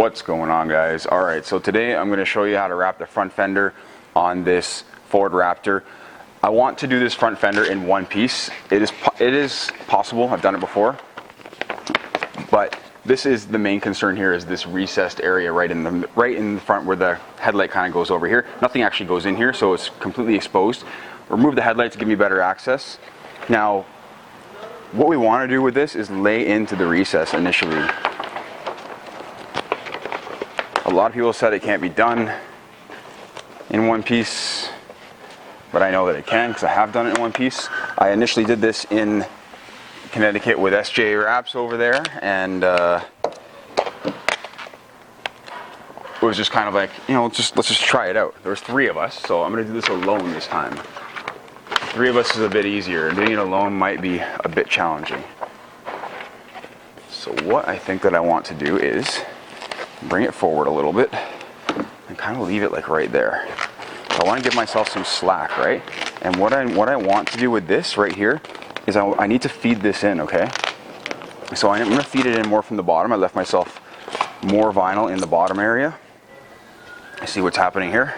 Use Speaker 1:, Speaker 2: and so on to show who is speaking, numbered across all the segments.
Speaker 1: What's going on, guys? Alright, so today I'm going to show you how to wrap the front fender on this Ford Raptor. I want to do this front fender in one piece. It is possible, I've done it before, but this is the main concern here, is this recessed area right in the front where the headlight kind of goes over here. Nothing actually goes in here, so it's completely exposed. Remove the headlight to give me better access. Now, what we want to do with this is lay into the recess initially. A lot of people said it can't be done in one piece, but I know that it can because I have done it in one piece. I initially did this in Connecticut with SJ Wraps over there, and it was just kind of like, you know, let's just try it out. There was 3 of us, so I'm going to do this alone this time. 3 of us is a bit easier. Doing it alone might be a bit challenging. So what I think that I want to do is bring it forward a little bit and kind of leave it like right there. So I want to give myself some slack, right? And what I want to do with this right here is I need to feed this in, okay? So I'm going to feed it in more from the bottom. I left myself more vinyl in the bottom area. I see what's happening here.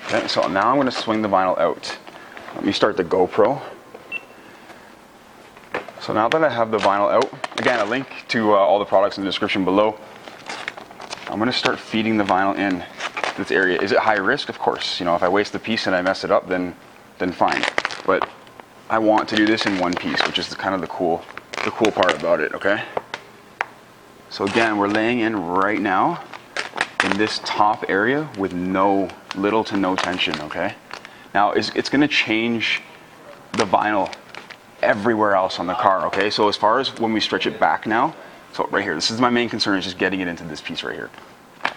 Speaker 1: Okay, so now I'm going to swing the vinyl out. Let me start the GoPro. So now that I have the vinyl out, again, a link to all the products in the description below. I'm going to start feeding the vinyl in this area. Is it high risk? Of course. You know, if I waste the piece and I mess it up, then fine. But I want to do this in one piece, which is kind of the cool part about it. Okay. So again, we're laying in right now in this top area with little to no tension. Okay. Now it's going to change the vinyl everywhere else on the car. Okay, so as far as when we stretch it back now, so right here, this is my main concern, is just getting it into this piece right here.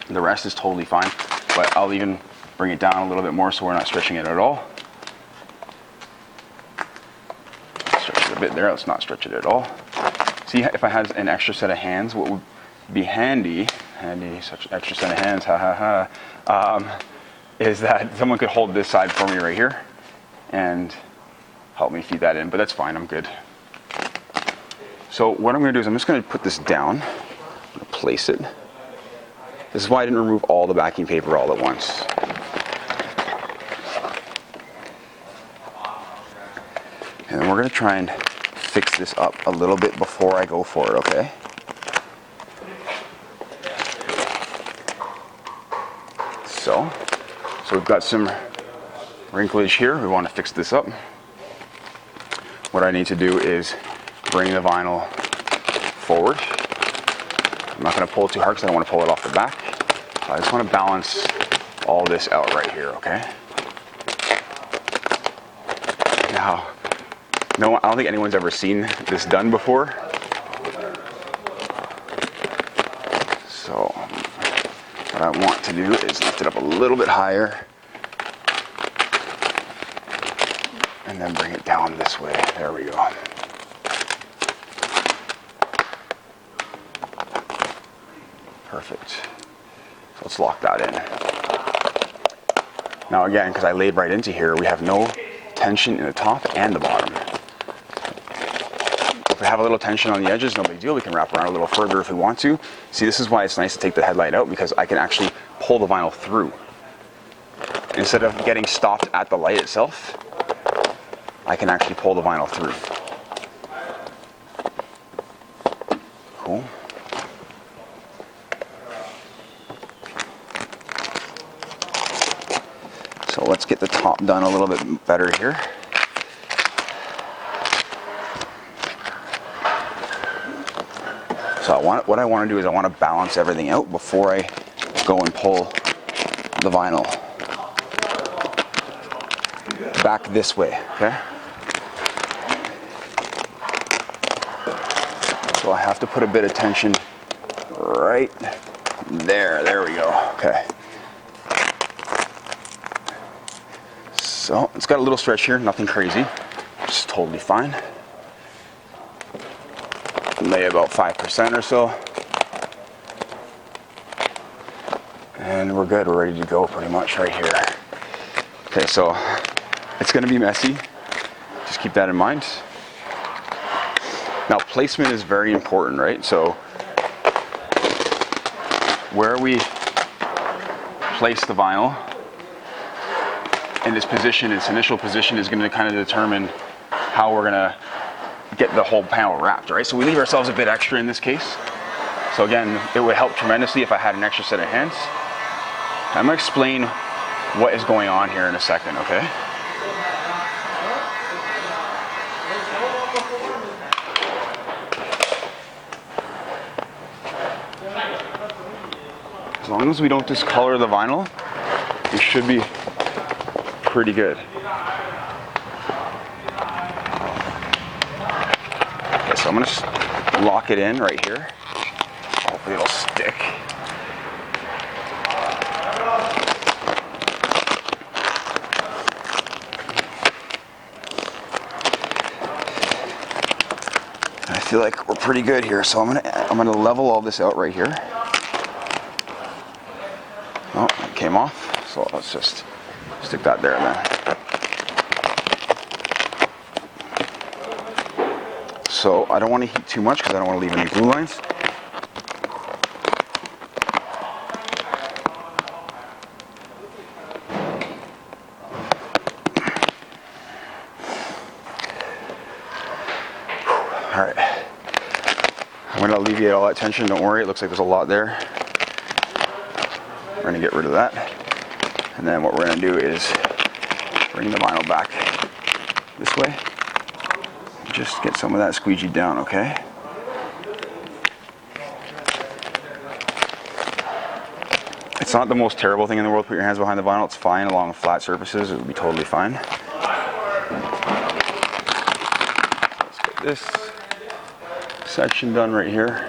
Speaker 1: The rest is totally fine, but I'll even bring it down a little bit more so we're not stretching it at all. Stretch it a bit there. Let's not stretch it at all. See, if I had an extra set of hands, what would be handy, such an extra set of hands, is that someone could hold this side for me right here and help me feed that in, but that's fine, I'm good. So what I'm going to do is I'm just going to put this down. I'm going to place it. This is why I didn't remove all the backing paper all at once. And then we're going to try and fix this up a little bit before I go for it, okay? So we've got some wrinklage here. We want to fix this up. What I need to do is bring the vinyl forward. I'm not going to pull it too hard because I don't want to pull it off the back. So I just want to balance all this out right here, okay? Now, no, I don't think anyone's ever seen this done before. So what I want to do is lift it up a little bit higher and then bring it down this way. There we go. Perfect. So let's lock that in. Now again, because I laid right into here, we have no tension in the top and the bottom. If we have a little tension on the edges, no big deal. We can wrap around a little further if we want to. See, this is why it's nice to take the headlight out, because I can actually pull the vinyl through. Instead of getting stopped at the light itself, I can actually pull the vinyl through. Cool. So let's get the top done a little bit better here. So what I want to do is I want to balance everything out before I go and pull the vinyl back this way, okay? So I have to put a bit of tension right there. There we go. Okay. So it's got a little stretch here, nothing crazy. It's totally fine. Lay about 5% or so. And we're good. We're ready to go pretty much right here. Okay, so it's going to be messy. Just keep that in mind. Now placement is very important, right? So where we place the vinyl in its position, its initial position, is going to kind of determine how we're going to get the whole panel wrapped, right? So we leave ourselves a bit extra in this case. So again, it would help tremendously if I had an extra set of hands. I'm going to explain what is going on here in a second, okay? As long as we don't discolor the vinyl, we should be pretty good. Okay, so I'm going to lock it in right here. Hopefully it'll stick. I feel like we're pretty good here, so I'm gonna level all this out right here. Oh, it came off, so let's just stick that there then. So I don't want to heat too much because I don't want to leave any glue lines. All right, I'm going to alleviate all that tension. Don't worry, it looks like there's a lot there. We're going to get rid of that. And then what we're going to do is bring the vinyl back this way. Just get some of that squeegeed down, okay? It's not the most terrible thing in the world to put your hands behind the vinyl. It's fine along flat surfaces. It would be totally fine. Let's get this section done right here.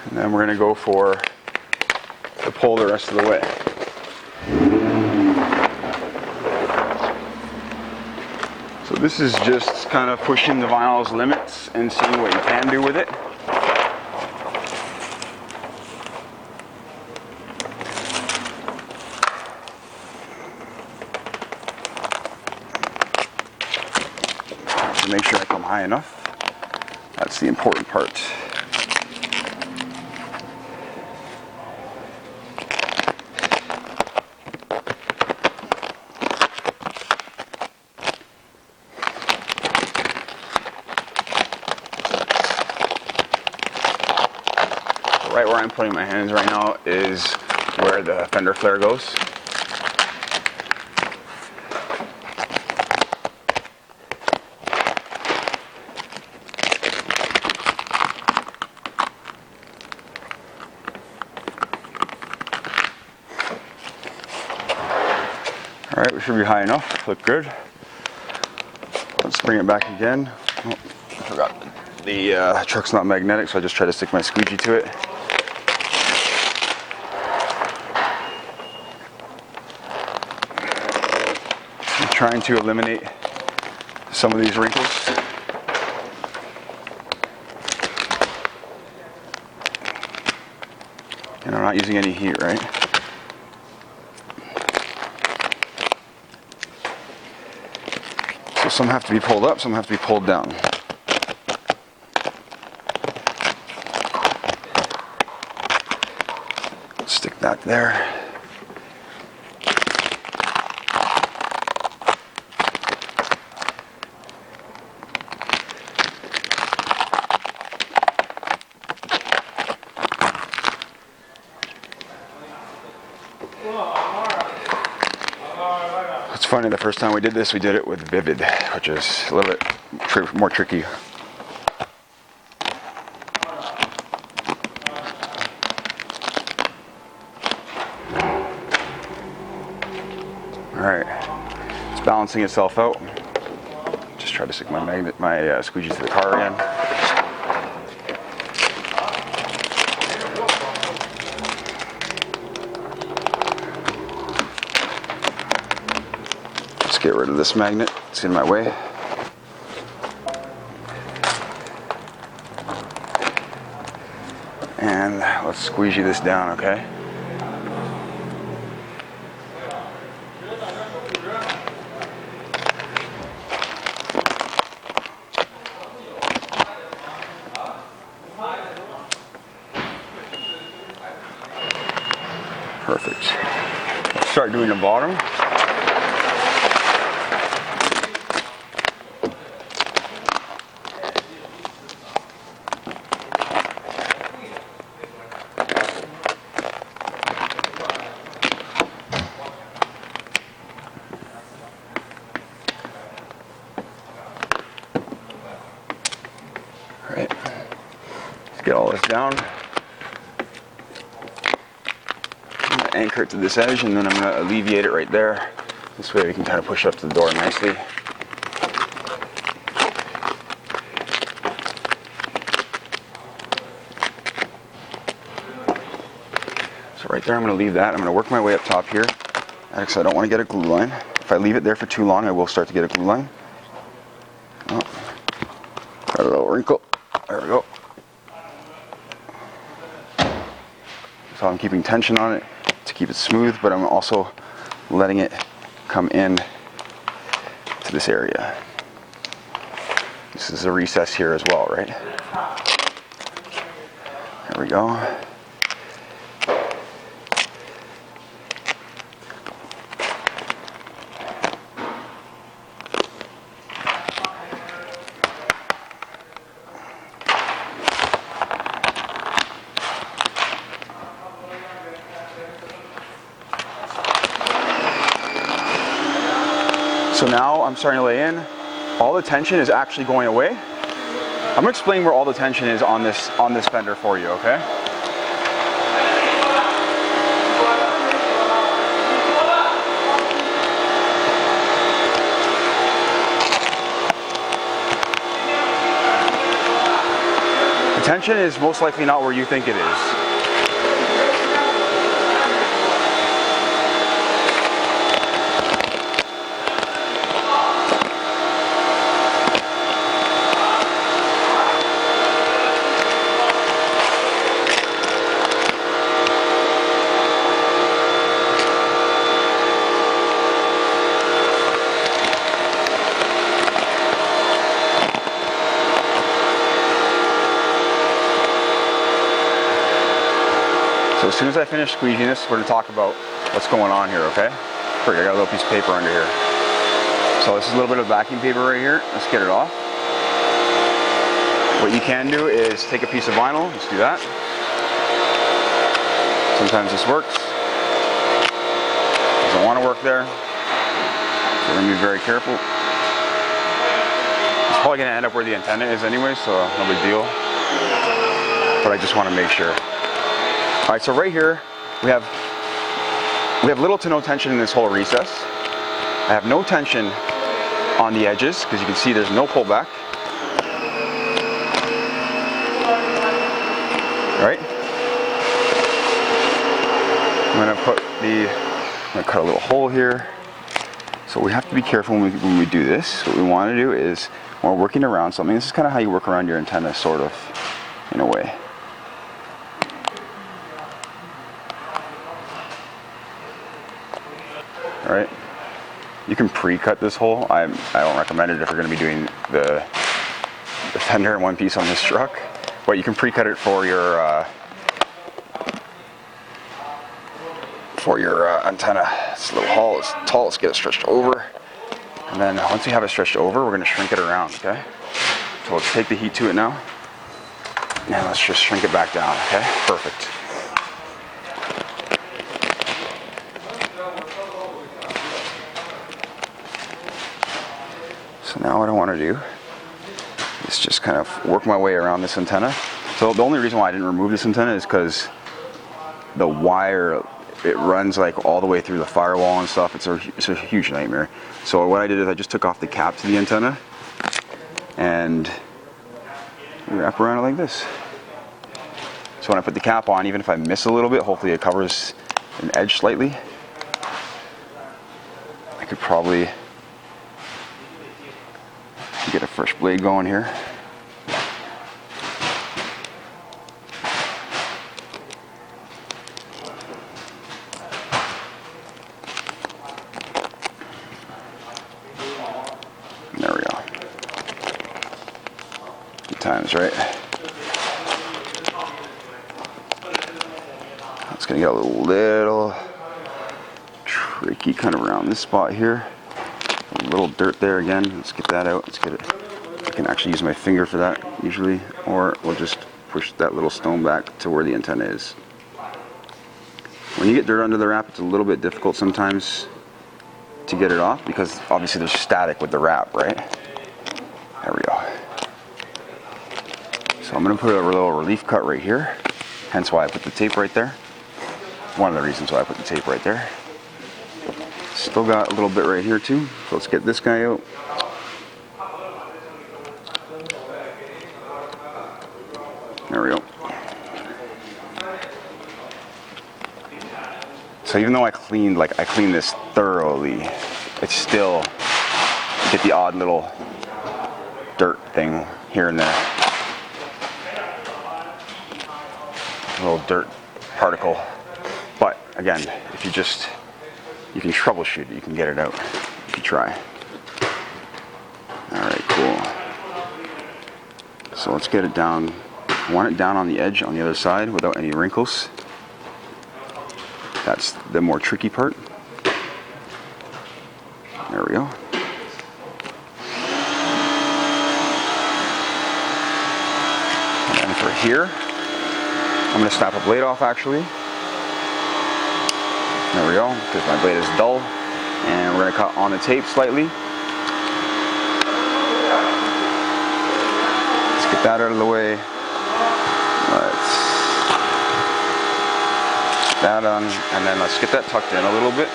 Speaker 1: And then we're going to go for the pull the rest of the way. So this is just kind of pushing the vinyl's limits and seeing what you can do with it. To make sure I come high enough. That's the important part. Right where I'm putting my hands right now is where the fender flare goes. All right, we should be high enough. Look good. Let's bring it back again. Oh, I forgot the truck's not magnetic, so I just try to stick my squeegee to it. I'm trying to eliminate some of these wrinkles. And I'm not using any heat, right? So some have to be pulled up, some have to be pulled down. Stick that there. It's funny, the first time we did this, we did it with Vivid, which is a little bit more tricky. Alright, it's balancing itself out. Just try to stick my squeegee to the car again. Let's get rid of this magnet, it's in my way. And let's squeegee this down, okay? start doing the bottom. All right, let's get all this down. Anchor it to this edge, and then I'm going to alleviate it right there. This way we can kind of push up to the door nicely. So right there I'm going to leave that. I'm going to work my way up top here. Actually, I don't want to get a glue line. If I leave it there for too long, I will start to get a glue line. Oh, got a little wrinkle. There we go. So I'm keeping tension on it to keep it smooth, but I'm also letting it come in to this area. This is a recess here as well, right? There we go. So now I'm starting to lay in. All the tension is actually going away. I'm gonna explain where all the tension is on this fender for you, okay? The tension is most likely not where you think it is. So as soon as I finish squeezing this, we're going to talk about what's going on here, okay? I got a little piece of paper under here. So this is a little bit of vacuum paper right here. Let's get it off. What you can do is take a piece of vinyl. Let's do that. Sometimes this works. Doesn't want to work there. So we're going to be very careful. It's probably going to end up where the antenna is anyway, so no big deal. But I just want to make sure. All right, so right here we have little to no tension in this whole recess. I have no tension on the edges because you can see there's no pullback. All right. I'm gonna cut a little hole here. So we have to be careful when we do this. What we want to do is when we're working around something, this is kind of how you work around your antenna, sort of, in a way. All right, you can pre-cut this hole. I don't recommend it if you're going to be doing the fender in one piece on this truck, but you can pre-cut it for your antenna. This little hole is tall. Let's get it stretched over, and then once we have it stretched over, we're going to shrink it around. Okay, so let's take the heat to it now, and let's just shrink it back down. Okay, perfect. So now what I want to do is just kind of work my way around this antenna. So the only reason why I didn't remove this antenna is because the wire, it runs like all the way through the firewall and stuff. It's a huge nightmare. So what I did is I just took off the cap to the antenna and wrap around it like this. So when I put the cap on, even if I miss a little bit, hopefully it covers an edge slightly. I could probably get a fresh blade going here. There we go. Good times, right? It's gonna get a little tricky kind of around this spot here. A little dirt there again. Let's get that out. Let's get it. I can actually use my finger for that usually, or we'll just push that little stone back to where the antenna is. When you get dirt under the wrap, it's a little bit difficult sometimes to get it off because obviously there's static with the wrap, right? There we go. So I'm going to put a little relief cut right here, hence why I put the tape right there. One of the reasons why I put the tape right there. Still got a little bit right here too, so let's get this guy out. There we go. So even though I cleaned this thoroughly, it's still, you get the odd little dirt thing here and there. A little dirt particle. But again, if you can troubleshoot it, you can get it out if you try. Alright, cool. So let's get it down. I want it down on the edge on the other side without any wrinkles. That's the more tricky part. There we go. And for here, I'm going to snap a blade off actually. There we go, because my blade is dull. And we're going to cut on the tape slightly. Let's get that out of the way. Let's get that on, and then let's get that tucked in a little bit.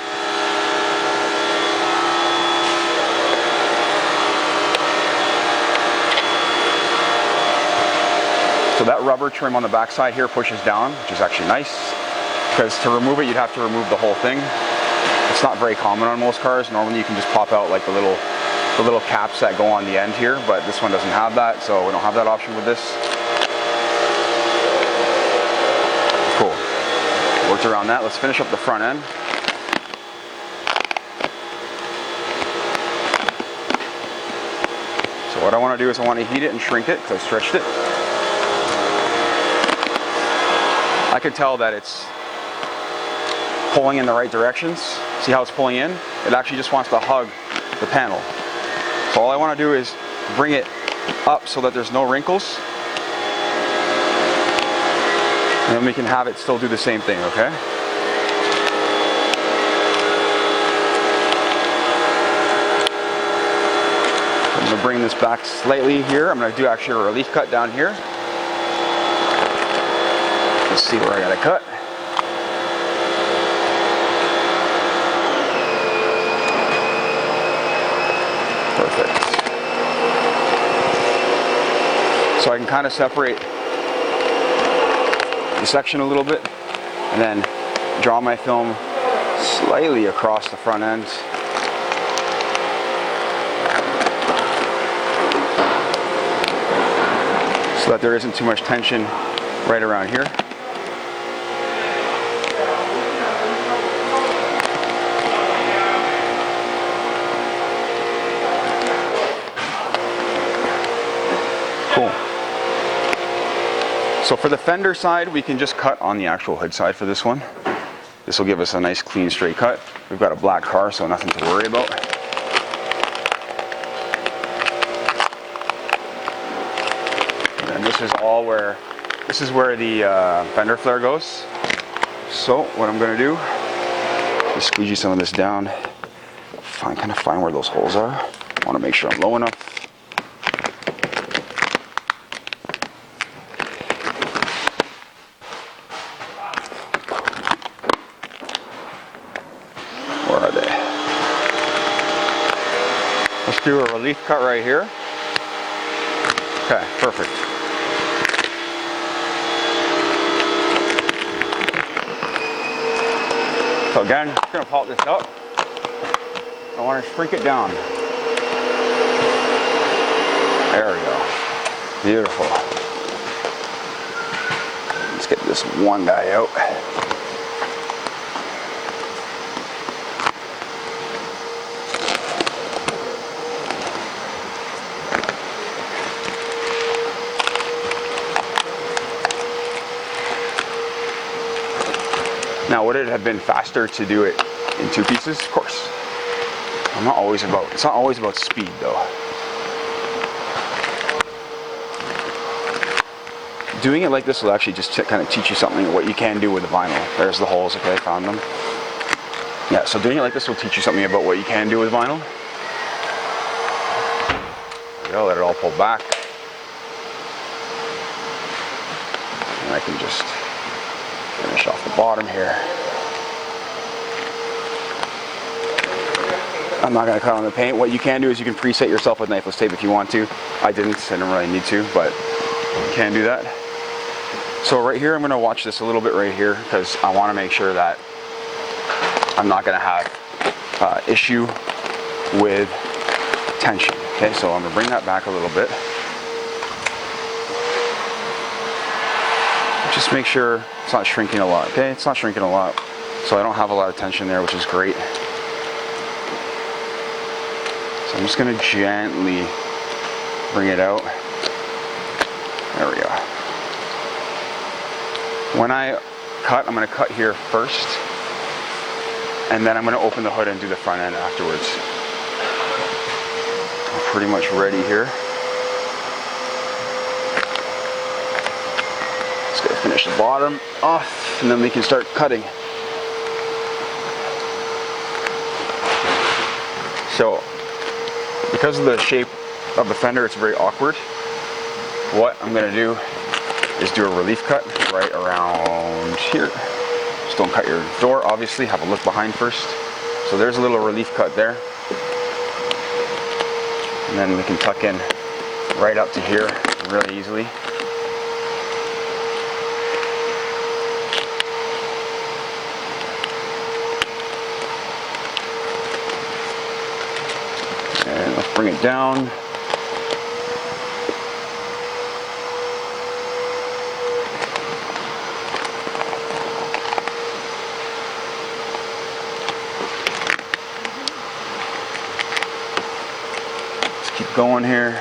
Speaker 1: So that rubber trim on the back side here pushes down, which is actually nice. Because to remove it, you'd have to remove the whole thing. It's not very common on most cars. Normally you can just pop out like the little caps that go on the end here, but this one doesn't have that, so we don't have that option with this. Cool. Worked around that. Let's finish up the front end. So what I want to do is I want to heat it and shrink it because I stretched it. I can tell that it's pulling in the right directions. See how it's pulling in? It actually just wants to hug the panel. So all I want to do is bring it up so that there's no wrinkles. And then we can have it still do the same thing, okay? I'm going to bring this back slightly here. I'm going to do actually a relief cut down here. Let's see where I got to cut. Perfect. So I can kind of separate the section a little bit and then draw my film slightly across the front end. So that there isn't too much tension right around here. Cool. So for the fender side, we can just cut on the actual hood side for this one. This will give us a nice clean straight cut. We've got a black car, so nothing to worry about. And then this is where the fender flare goes. So what I'm going to do is squeegee some of this down. Kind of find where those holes are. I want to make sure I'm low enough. Where are they? Let's do a relief cut right here. Okay, perfect. So again, just going to pop this up. I want to shrink it down. There we go. Beautiful. Let's get this one guy out. Now, would it have been faster to do it in 2 pieces, of course. It's not always about speed though. Doing it like this will actually just kind of teach you something, what you can do with the vinyl. There's the holes, okay, I found them. Yeah, so doing it like this will teach you something about what you can do with vinyl. There we go, let it all pull back. And I can just finish off the bottom here. I'm not going to cut on the paint. What you can do is you can preset yourself with knifeless tape if you want to. I didn't really need to, but you can do that. So right here, I'm going to watch this a little bit right here because I want to make sure that I'm not going to have issue with tension. Okay, so I'm going to bring that back a little bit. Just make sure it's not shrinking a lot. Okay, it's not shrinking a lot. So I don't have a lot of tension there, which is great. So I'm just going to gently bring it out. There we go. When I cut, I'm going to cut here first, and then I'm going to open the hood and do the front end afterwards. I'm pretty much ready here. Just going to finish the bottom off, and then we can start cutting. So, because of the shape of the fender, it's very awkward. What I'm going to do is do a relief cut right around here. Just don't cut your door, obviously. Have a look behind first. So there's a little relief cut there. And then we can tuck in right up to here really easily. And let's bring it down. Going here.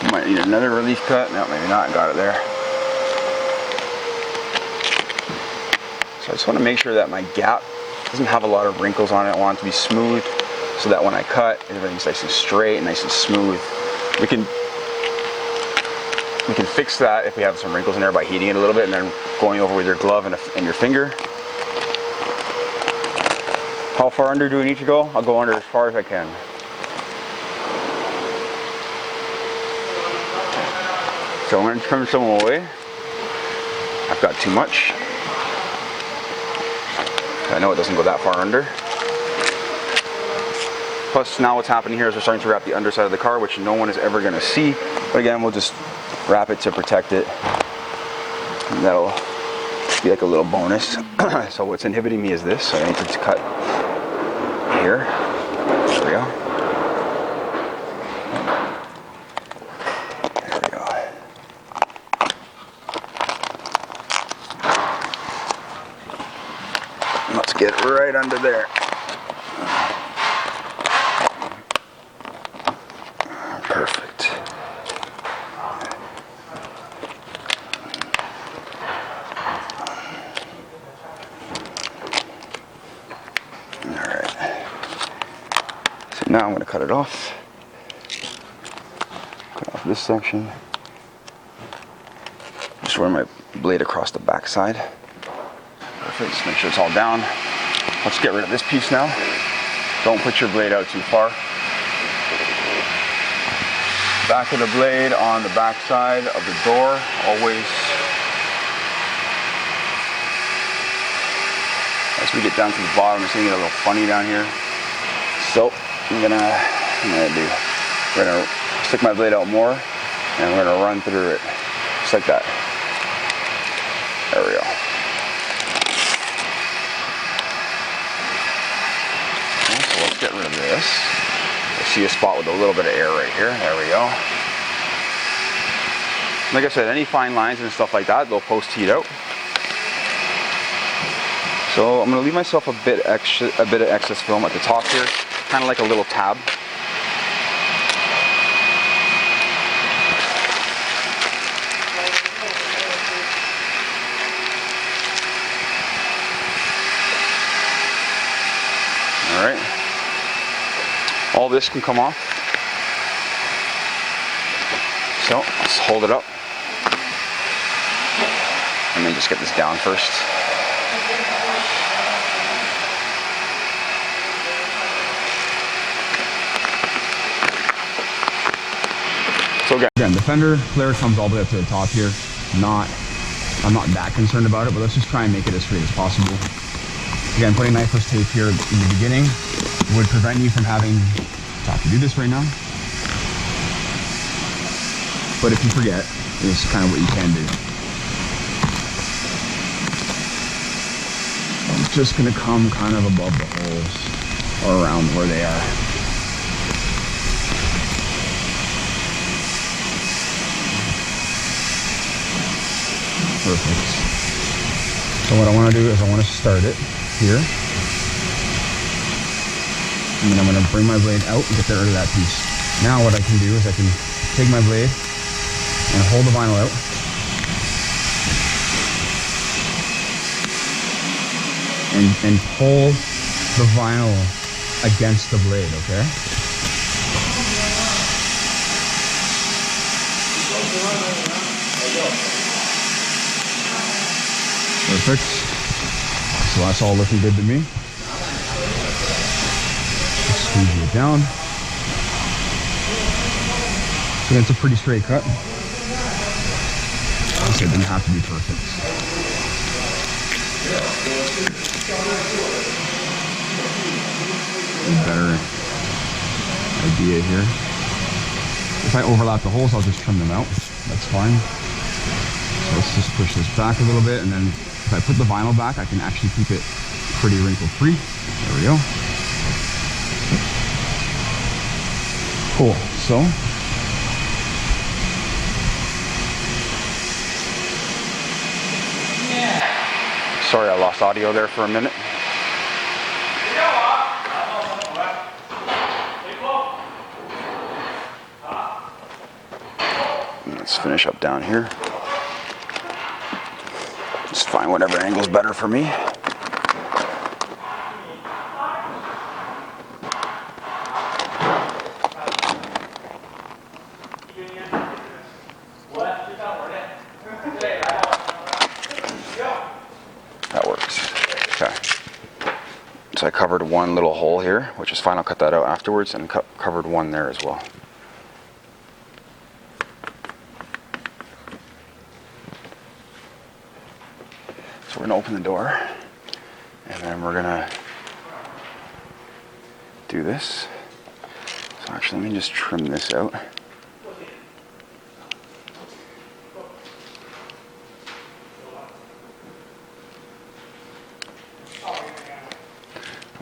Speaker 1: You might need another relief cut. No, maybe not. Got it there. So I just want to make sure that my gap doesn't have a lot of wrinkles on it. I want it to be smooth so that when I cut, everything's nice and straight and nice and smooth. We can fix that if we have some wrinkles in there by heating it a little bit and then going over with your glove and your finger. How far under do we need to go? I'll go under as far as I can. So I'm going to trim some away. I've got too much. I know it doesn't go that far under. Plus now what's happening here is we're starting to wrap the underside of the car, which no one is ever going to see. But again, we'll just wrap it to protect it. And that'll be like a little bonus. So what's inhibiting me is this. So I need to cut here. There we go. Get right under there. Perfect. All right. So now I'm going to cut it off. Cut off this section. Just run my blade across the back side. Perfect. Just make sure it's all down. Let's get rid of this piece now. Don't put your blade out too far. Back of the blade on the back side of the door, always. As we get down to the bottom, it's gonna get a little funny down here. So I'm gonna stick my blade out more, and we're gonna run through it, just like that. There we go. Let's get rid of this. I see a spot with a little bit of air right here. There we go. Like I said, any fine lines and stuff like that, they'll post-heat out. So I'm going to leave myself a bit of excess film at the top here, kind of like a little tab. this can come off. So let's hold it up. Let me just get this down first. So again, the fender flare comes all the way up to the top here. I'm not that concerned about it, but let's just try and make it as straight as possible. Again, putting knifeless tape here in the beginning would prevent you from having to have to do this right now. But if you forget, it's kind of what you can do. I'm just gonna come kind of above the holes or around where they are. Perfect. So what I want to do is I want to start it here. And then I'm going to bring my blade out and get rid of that piece. Now what I can do is I can take my blade and hold the vinyl out. And pull the vinyl against the blade, okay? Perfect. So that's all looking good to me. Just squeeze it down. So it's a pretty straight cut. It didn't have to be perfect. A better idea here. If I overlap the holes, I'll just trim them out. That's fine. So let's just push this back a little bit, and then if I put the vinyl back, I can actually keep it pretty wrinkle free. There we go. Cool. So sorry, I lost audio there for a minute. Let's finish up down here. Just find whatever angle's better for me. That works. Okay. So I covered one little hole here, which is fine. I'll cut that out afterwards, and covered one there as well. So we're gonna open the door, and then we're gonna do this. So actually, let me just trim this out.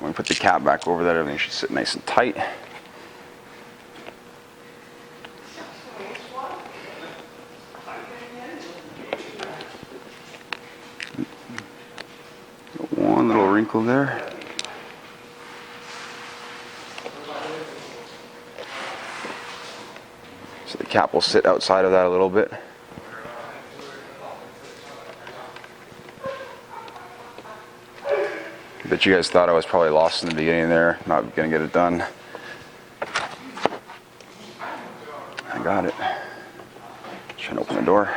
Speaker 1: I'm gonna put the cap back over that. Everything should sit nice and tight. One little wrinkle there. So the cap will sit outside of that a little bit. Bet you guys thought I was probably lost in the beginning there, not gonna get it done. I got it. Trying to open the door.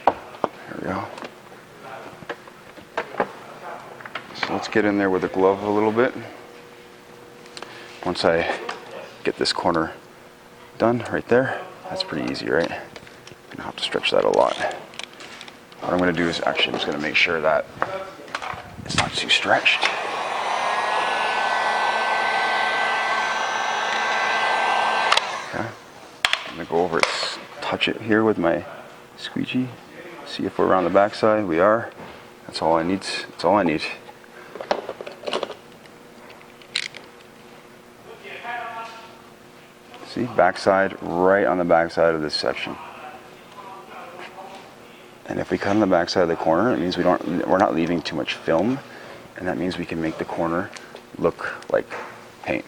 Speaker 1: There we go. So let's get in there with the glove a little bit. Once I get this corner done right there, that's pretty easy, right? I don't have to stretch that a lot. What I'm gonna do is actually I'm just gonna make sure that it's not too stretched. Okay. I'm gonna go over it, touch it here with my squeegee. See if we're around the backside. We are. That's all I need. That's all I need. See, backside, right on the backside of this section. And if we cut on the backside of the corner, it means we're not leaving too much film, and that means we can make the corner look like paint.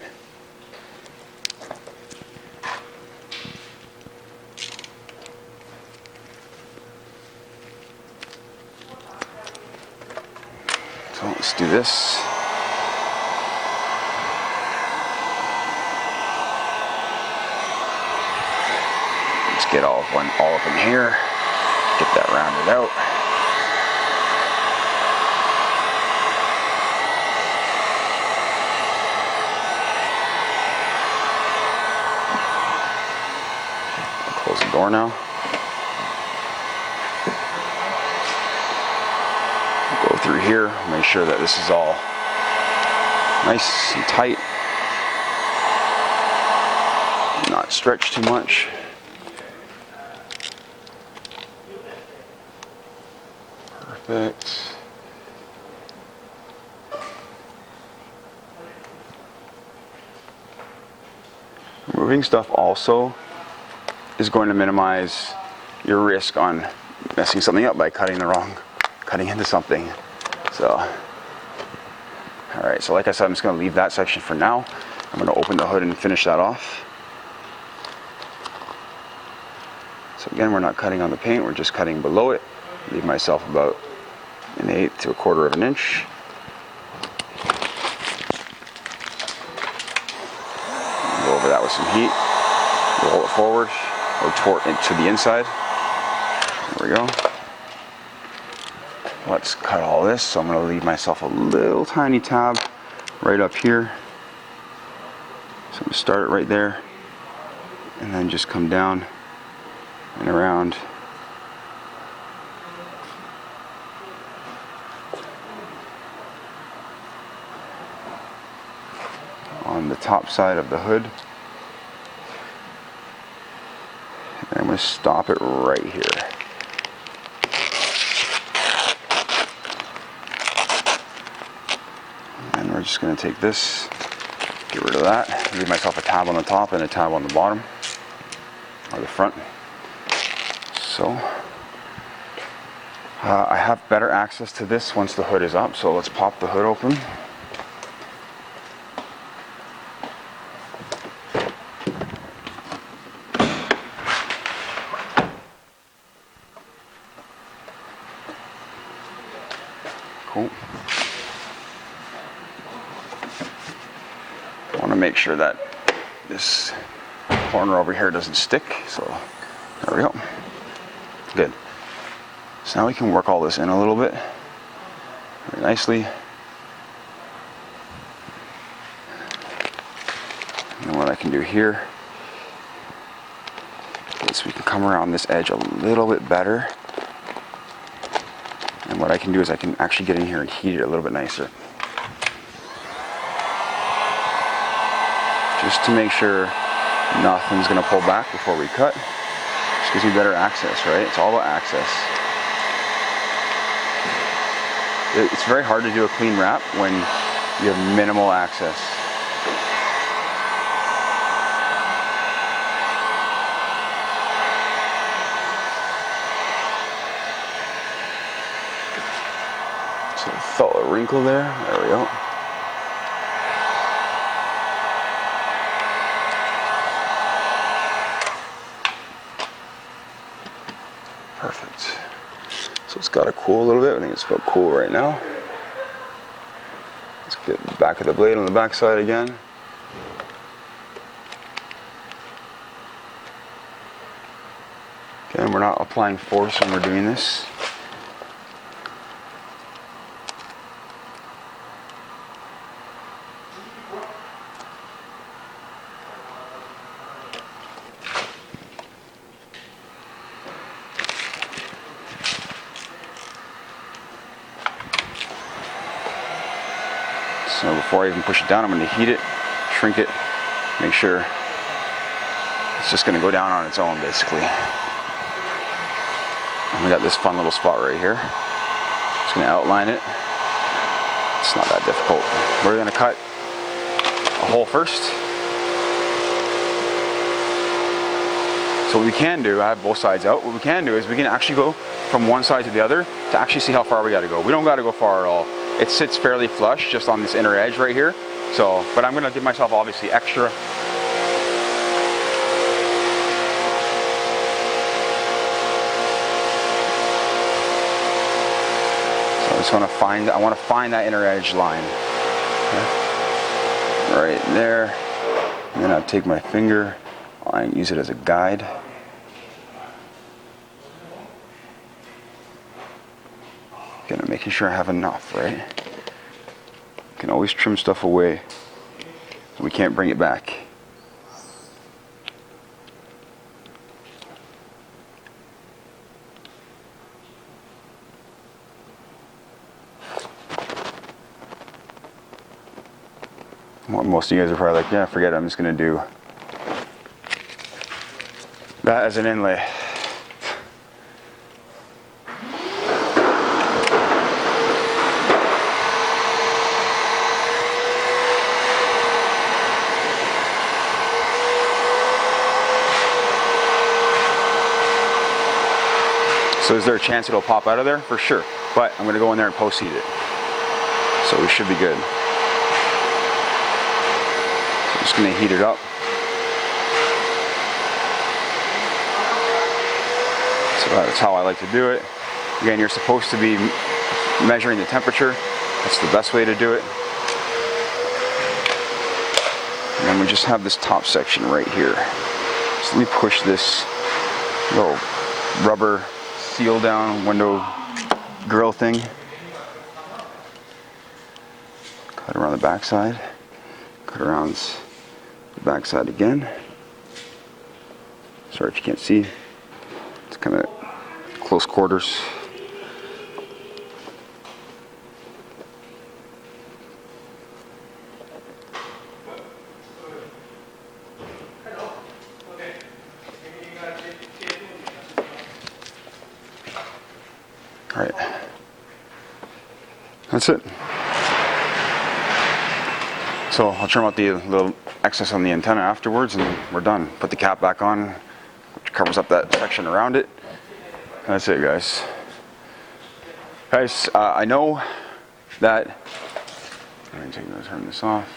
Speaker 1: So let's do this. Just get all up in here, get that rounded out. Close the door now. Go through here, make sure that this is all nice and tight, not stretched too much. Perfect. Removing stuff also is going to minimize your risk on messing something up by cutting into something. So, all right, so like I said, I'm just gonna leave that section for now. I'm gonna open the hood and finish that off. So again, we're not cutting on the paint, we're just cutting below it. Leave myself about 1/8 to 1/4 of an inch. Go over that with some heat. Roll it forward or to the inside. There we go. Let's cut all this. So I'm going to leave myself a little tiny tab right up here. So I'm going to start it right there and then just come down and around. On the top side of the hood. And I'm going to stop it right here. And we're just going to take this, get rid of that, leave myself a tab on the top and a tab on the bottom, or the front. So, I have better access to this once the hood is up, so let's pop the hood open. Cool. I want to make sure that this corner over here doesn't stick, so there we go. Good. So now we can work all this in a little bit very nicely. And then what I can do here is we can come around this edge a little bit better. And what I can do is I can actually get in here and heat it a little bit nicer. Just to make sure nothing's going to pull back before we cut. Just gives me better access, right? It's all about access. It's very hard to do a clean wrap when you have minimal access. So I felt a wrinkle there. There we go. Perfect. So it's got to cool a little bit. I think it's about cool right now. Let's get the back of the blade on the back side again. Again, we're not applying force when we're doing this. So before I even push it down, I'm going to heat it, shrink it, make sure it's just going to go down on its own basically. And we got this fun little spot right here. Just going to outline it. It's not that difficult. We're going to cut a hole first. So what we can do, I have both sides out, what we can do is we can actually go from one side to the other to actually see how far we got to go. We don't got to go far at all. It sits fairly flush just on this inner edge right here. So, but I'm going to give myself obviously extra. So I just want to find, I want to find that inner edge line. Okay. Right there. And then I'll take my finger and use it as a guide. Again, I'm making sure I have enough, right? Can always trim stuff away. We can't bring it back. Most of you guys are probably like, yeah, forget it, I'm just gonna do that as an inlay. So is there a chance it'll pop out of there? For sure. But I'm gonna go in there and post heat it. So we should be good. So I'm just gonna heat it up. So that's how I like to do it. Again, you're supposed to be measuring the temperature. That's the best way to do it. And then we just have this top section right here. So let me push this little rubber seal down window grill thing. Cut around the back side. Cut around the back side again. Sorry if you can't see. It's kind of close quarters. All right, that's it. So I'll trim out the little excess on the antenna afterwards and we're done. Put the cap back on, which covers up that section around it. That's it, guys. Guys, I know that, turn this off.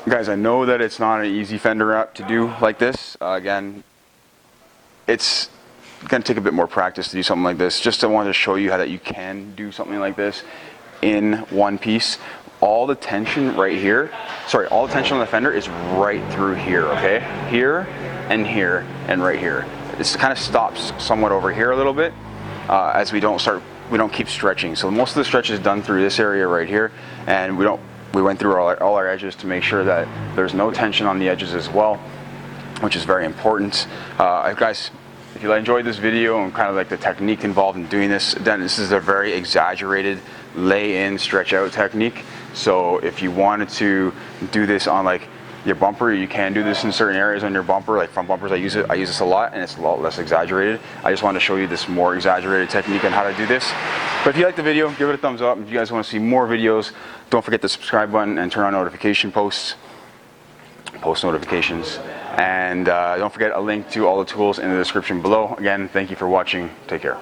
Speaker 1: Guys, I know that it's not an easy fender wrap to do like this. Again, it's going to take a bit more practice to do something like this. Just I wanted to show you how that you can do something like this in one piece. All the tension right here, sorry, all the tension on the fender is right through here, okay? Here and right here. This kind of stops somewhat over here a little bit as we don't keep stretching. So most of the stretch is done through this area right here, and we went through all our edges to make sure that there's no tension on the edges as well, which is very important. Guys, if you enjoyed this video and kind of like the technique involved in doing this, then this is a very exaggerated lay in stretch out technique. So if you wanted to do this on like your bumper, you can do this in certain areas on your bumper, like front bumpers. I use this a lot and it's a lot less exaggerated. I just wanted to show you this more exaggerated technique on how to do this. But if you like the video, give it a thumbs up. If you guys want to see more videos, don't forget the subscribe button and turn on post notifications. And don't forget a link to all the tools in the description below. Again, thank you for watching. Take care.